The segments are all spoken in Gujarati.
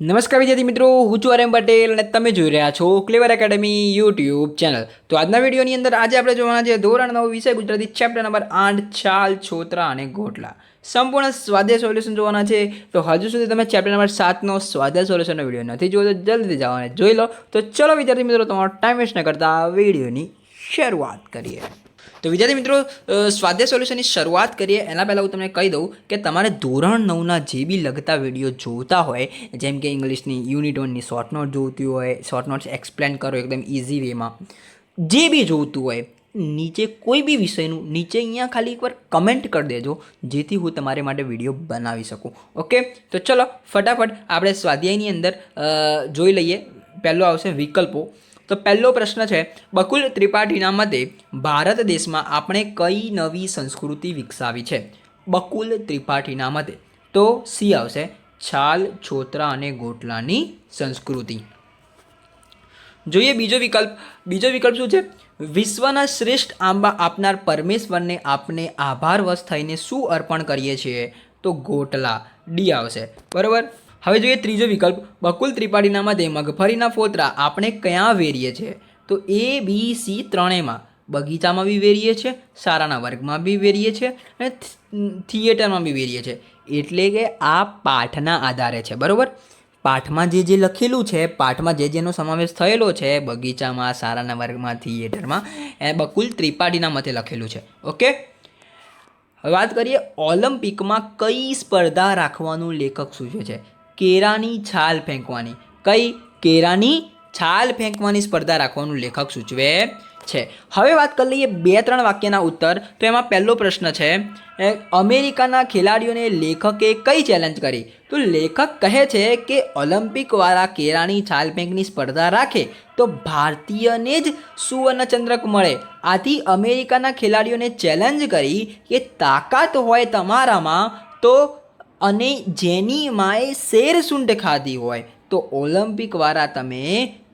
નમસ્કાર વિદ્યાર્થી મિત્રો, હું છું આર એમ પટેલ અને તમે જોઈ રહ્યા છો ક્લેવર એકેડમી યુટ્યુબ ચેનલ. તો આજના વિડીયોની અંદર આજે આપણે જોવાના છે ધોરણ 9 વિષય ગુજરાતી ચેપ્ટર નંબર 8 છાલ, છોતરા અને ગોટલા. સંપૂર્ણ સ્વાધ્યાય સોલ્યુશન જોવાના છે. તો હજુ સુધી તમે ચેપ્ટર નંબર 7નો સ્વાધ્યાય સોલ્યુશનનો વિડીયો નથી જોયો તો જલ્દી જાઓ અને જોઈ લો. તો ચલો વિદ્યાર્થી મિત્રો, તમારો ટાઈમ વેસ્ટ ન કરતા વિડીયોની શરૂઆત કરીએ. તો વિદ્યાર્થી મિત્રો, સ્વાધ્યાય સોલ્યુશનની શરૂઆત કરીએ એના પહેલાં હું તમને કહી દઉં કે તમારે ધોરણ 9ના જે બી લગતા વિડીયો જોતા હોય, જેમ કે ઇંગ્લિશની યુનિટ 1ની શોર્ટ નોટ જોતી હોય, શોર્ટ નોટ્સ એક્સપ્લેન કરો એકદમ ઇઝી વેમાં, જે બી જોતું હોય નીચે કોઈ બી વિષયનું નીચે અહીંયા ખાલી એકવાર કમેન્ટ કરી દેજો, જેથી હું તમારે માટે વિડીયો બનાવી શકું. ઓકે, તો ચલો ફટાફટ આપણે સ્વાધ્યાયની અંદર જોઈ લઈએ. પહેલો આવશે વિકલ્પો. તો પહેલો પ્રશ્ન છે, બકુલ ત્રિપાઠીના મતે ભારત દેશમાં આપણે કઈ નવી સંસ્કૃતિ વિકસાવી છે? બકુલ ત્રિપાઠીના મતે તો સી આવશે, છાલ, છોતરા અને ગોટલાની સંસ્કૃતિ. જોઈએ બીજો વિકલ્પ. બીજો વિકલ્પ શું છે? વિશ્વના શ્રેષ્ઠ આંબા આપનાર પરમેશ્વરને આપણે આભારવશ થઈને શું અર્પણ કરીએ છીએ? તો ગોટલા. ડી આવશે. બરાબર. હવે જોઈએ ત્રીજો વિકલ્પ. બકુલ ત્રિપાઠીના મતે મગફળીના ફોતરા આપણે ક્યાં વેરીએ છીએ? તો એ, બી, સી ત્રણેયમાં. બગીચામાં બી વેરીએ છીએ, શાળાના વર્ગમાં બી વેરીએ છીએ અને થિયેટરમાં બી વેરીએ છીએ. એટલે કે આ પાઠના આધારે છે. બરાબર. પાઠમાં જે લખેલું છે, પાઠમાં જેનો સમાવેશ થયેલો છે, બગીચામાં, શાળાના વર્ગમાં, થિયેટરમાં, એ બકુલ ત્રિપાઠીના મતે લખેલું છે. ઓકે, હવે વાત કરીએ ઓલિમ્પિકમાં કઈ સ્પર્ધા રાખવાનું લેખક સૂચવે છે? કેળાની છાલ ફેંકવાની. કઈ? કેળાની છાલ ફેંકવાની સ્પર્ધા રાખવાનું લેખક સૂચવે છે. હવે વાત કરી લઈએ 2-3 વાક્યના ઉત્તર. તો એમાં પહેલો પ્રશ્ન છે, અમેરિકાના ખેલાડીઓને લેખકે કઈ ચેલેન્જ કરી? તો લેખક કહે છે કે ઓલિમ્પિકવાળા કેળાની છાલ ફેંકની સ્પર્ધા રાખે તો ભારતીયને જ સુવર્ણચંદ્રક મળે. આથી અમેરિકાના ખેલાડીઓને ચેલેન્જ કરી કે તાકાત હોય તમારામાં તો, અને જેની માએ શેર સૂંઢ ખાધી હોય તો ઓલિમ્પિકવાળા તમે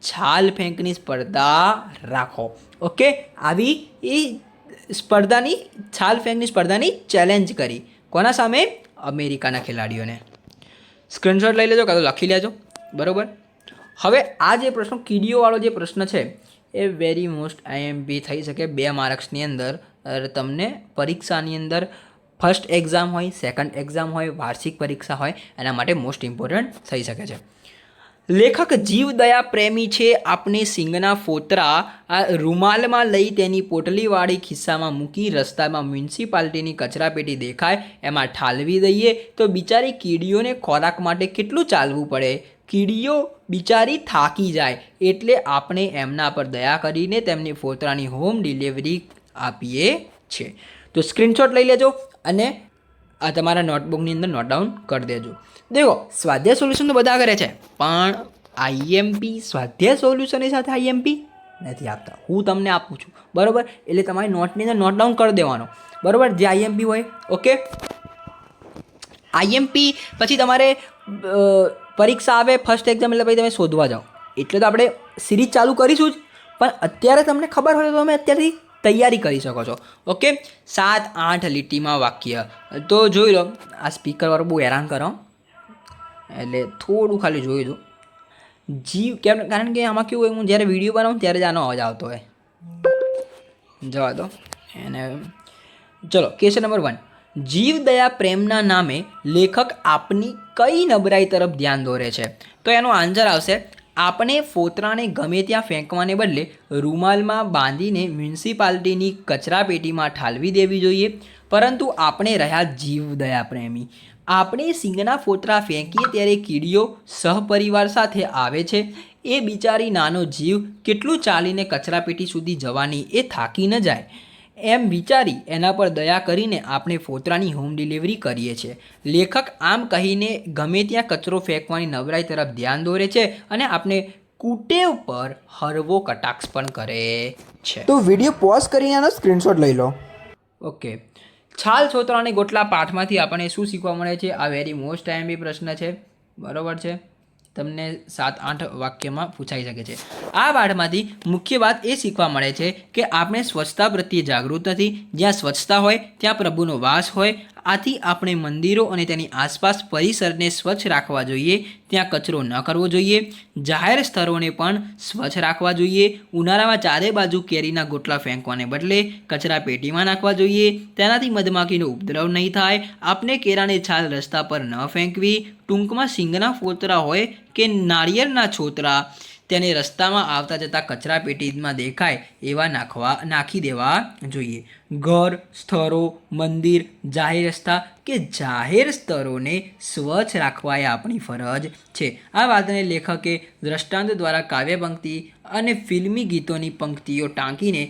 છાલ ફેંકની સ્પર્ધા રાખો. ઓકે, આવી એ સ્પર્ધાની છાલ ફેંકની સ્પર્ધાની ચેલેન્જ કરી. કોના સામે? અમેરિકાના ખેલાડીઓને. સ્ક્રીનશોટ લઈ લેજો, કાં તો લખી લેજો. બરાબર. હવે આ જે પ્રશ્ન કીડીઓવાળો જે પ્રશ્ન છે એ વેરી મોસ્ટ આઈએમપી થઈ શકે 2 માર્ક્સની અંદર. તમને પરીક્ષાની અંદર ફર્સ્ટ એક્ઝામ હોય, સેકન્ડ એક્ઝામ હોય, વાર્ષિક પરીક્ષા હોય, એના માટે મોસ્ટ ઇમ્પોર્ટન્ટ થઈ શકે છે. લેખક જીવદયા પ્રેમી છે. આપણે સિંગના ફોતરા આ રૂમાલમાં લઈ તેની પોટલીવાળી ખિસ્સામાં મૂકી રસ્તામાં મ્યુનિસિપાલિટીની કચરાપેટી દેખાય એમાં ઠાલવી દઈએ તો બિચારી કીડીઓને ખોરાક માટે કેટલું ચાલવું પડે? કીડીઓ બિચારી થાકી જાય એટલે આપણે એમના પર દયા કરીને તેમની ફોતરાની હોમ ડિલિવરી આપીએ છીએ. તો સ્ક્રીનશોટ લઈ લેજો અને આ તમારા નોટબુકની અંદર નોટ ડાઉન કરી દેજો. દેખો, સ્વાધ્યાય સોલ્યુશન તો બધા કરે છે, પણ આઈએમપી સ્વાધ્યાય સોલ્યુશનની સાથે આઈએમપી નથી આપતા. હું તમને આપું છું. બરાબર. એટલે તમારી નોટની અંદર નોટ ડાઉન કરી દેવાનો. બરાબર, જે આઈએમપી હોય. ઓકે, આઈએમપી પછી તમારે પરીક્ષા આવે ફર્સ્ટ એક્ઝામ એટલે પછી તમે શોધવા જાઓ. એટલે તો આપણે સિરીઝ ચાલુ કરીશું જ, પણ અત્યારે તમને ખબર હોય તો તમે અત્યારથી તૈયારી કરી શકો છો. ઓકે, 7-8 લીટીમાં વાક્ય. તો જોઈ લો, આ સ્પીકરવાળું બહુ હેરાન કરો એટલે થોડું ખાલી જોઈ દો. કેમ? કારણ કે આમાં કેવું હોય, હું જ્યારે વિડીયો બનાવું ત્યારે જ આનો અવાજ આવતો હોય. જવા દો એને. ચલો, ક્વેશ્ચન નંબર 1. જીવદયા પ્રેમના નામે લેખક આપની કઈ નબળાઈ તરફ ધ્યાન દોરે છે? તો એનો આન્સર આવશે, આપણે ફોતરાને ગમે ત્યાં ફેંકવાને બદલે રૂમાલમાં બાંધીને મ્યુનિસિપાલિટીની કચરાપેટીમાં ઠાલવી દેવી જોઈએ. પરંતુ આપણે રહ્યા જીવદયા પ્રેમી. આપણે સિંગના ફોતરા ફેંકીએ ત્યારે કીડીઓ સહપરિવાર સાથે આવે છે. એ બિચારી નાનો જીવ કેટલું ચાલીને કચરાપેટી સુધી જવાની એ થાકી ન જાય એમ વિચારી એના પર દયા કરીને આપણે ફોતરાની હોમ ડિલિવરી કરીએ છીએ. લેખક આમ કહીને ગમે ત્યાં કચરો ફેંકવાની નબળાઈ તરફ ધ્યાન દોરે છે અને આપણે કુટેવ પર હળવો કટાક્ષ પણ કરે છે. તો વિડીયો પોઝ કરીને આનો સ્ક્રીનશોટ લઈ લો. ઓકે, છાલ, છોતરા અને ગોટલા પાઠમાંથી આપણને શું શીખવા મળે છે? આ વેરી મોસ્ટ આઈએમપી પ્રશ્ન છે. બરાબર છે. તમને 7-8 વાક્યમાં પૂછાઈ શકે છે. આ પાઠમાંથી મુખ્ય વાત એ શીખવા મળે છે કે આપણે સ્વચ્છતા પ્રત્યે જાગૃત નથી. જ્યાં સ્વચ્છતા હોય ત્યાં પ્રભુનો વાસ હોય. આથી આપણે મંદિરો અને તેની આસપાસ પરિસરને સ્વચ્છ રાખવા જોઈએ, ત્યાં કચરો ન કરવો જોઈએ, જાહેર સ્થળોને પણ સ્વચ્છ રાખવા જોઈએ, ઉનાળામાં ચારે બાજુ કેરીના ગોટલા ફેંકવાને બદલે કચરા પેટીમાં નાખવા જોઈએ, તેનાથી મધમાખીનો ઉપદ્રવ નહીં થાય, આપણે કેળાની છાલ રસ્તા પર ન ફેંકવી, ટૂંકમાં સિંગના ફોતરા હોય કે નાળિયેરના છોતરા તેને રસ્તામાં આવતા જતા કચરા પેટીમાં દેખાય એવા નાખી દેવા જોઈએ. ઘર, સ્થળો, મંદિર, જાહેર રસ્તા કે જાહેર સ્થળોને સ્વચ્છ રાખવા એ આપણી ફરજ છે. આ વાતને લેખકે દ્રષ્ટાંત દ્વારા કાવ્ય પંક્તિ અને ફિલ્મી ગીતોની પંક્તિઓ ટાંકીને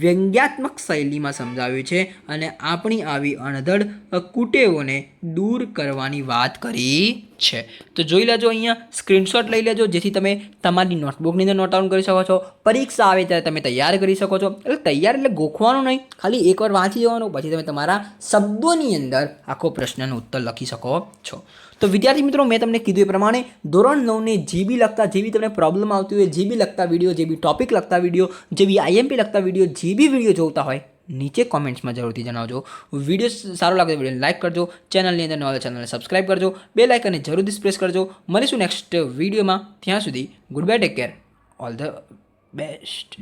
વ્યંગ્યાત્મક શૈલીમાં સમજાવ્યું છે અને આપણી આવી અણધડ કુટેવોને દૂર કરવાની વાત કરી છે. તો જોઈ લેજો, અહીંયા સ્ક્રીનશોટ લઈ લેજો જેથી તમે તમારી નોટબુકની અંદર નોટ ડાઉન કરી શકો છો. પરીક્ષા આવે ત્યારે તમે તૈયાર કરી શકો છો. એટલે તૈયાર એટલે ગોખવાનું નહીં, ખાલી એકવાર વાંચી જવાનું, પછી તમે તમારા શબ્દોની અંદર આખો પ્રશ્નનો ઉત્તર લખી શકો છો. તો વિદ્યાર્થી મિત્રો, મેં તમને કીધું એ પ્રમાણે ધોરણ 9ને જે બી લગતા, જે બી તમને પ્રોબ્લેમ આવતી હોય, જે બી લગતા વિડીયો, જે બી ટોપિક લગતા વિડીયો, જે બી આઈએમપી લગતા વિડીયો, જે બી વિડીયો જોતા હોય નીચે કોમેન્ટ્સમાં જરૂરથી જણાવજો. વિડીયો સારો લાગે તો વિડીયોને લાઇક કરજો, ચેનલની અંદર નવા ચેનલને સબસ્ક્રાઇબ કરજો, બે લાઇકને જરૂરથી પ્રેસ કરજો. મળીશું નેક્સ્ટ વિડીયોમાં. ત્યાં સુધી good bye, take care, all the best.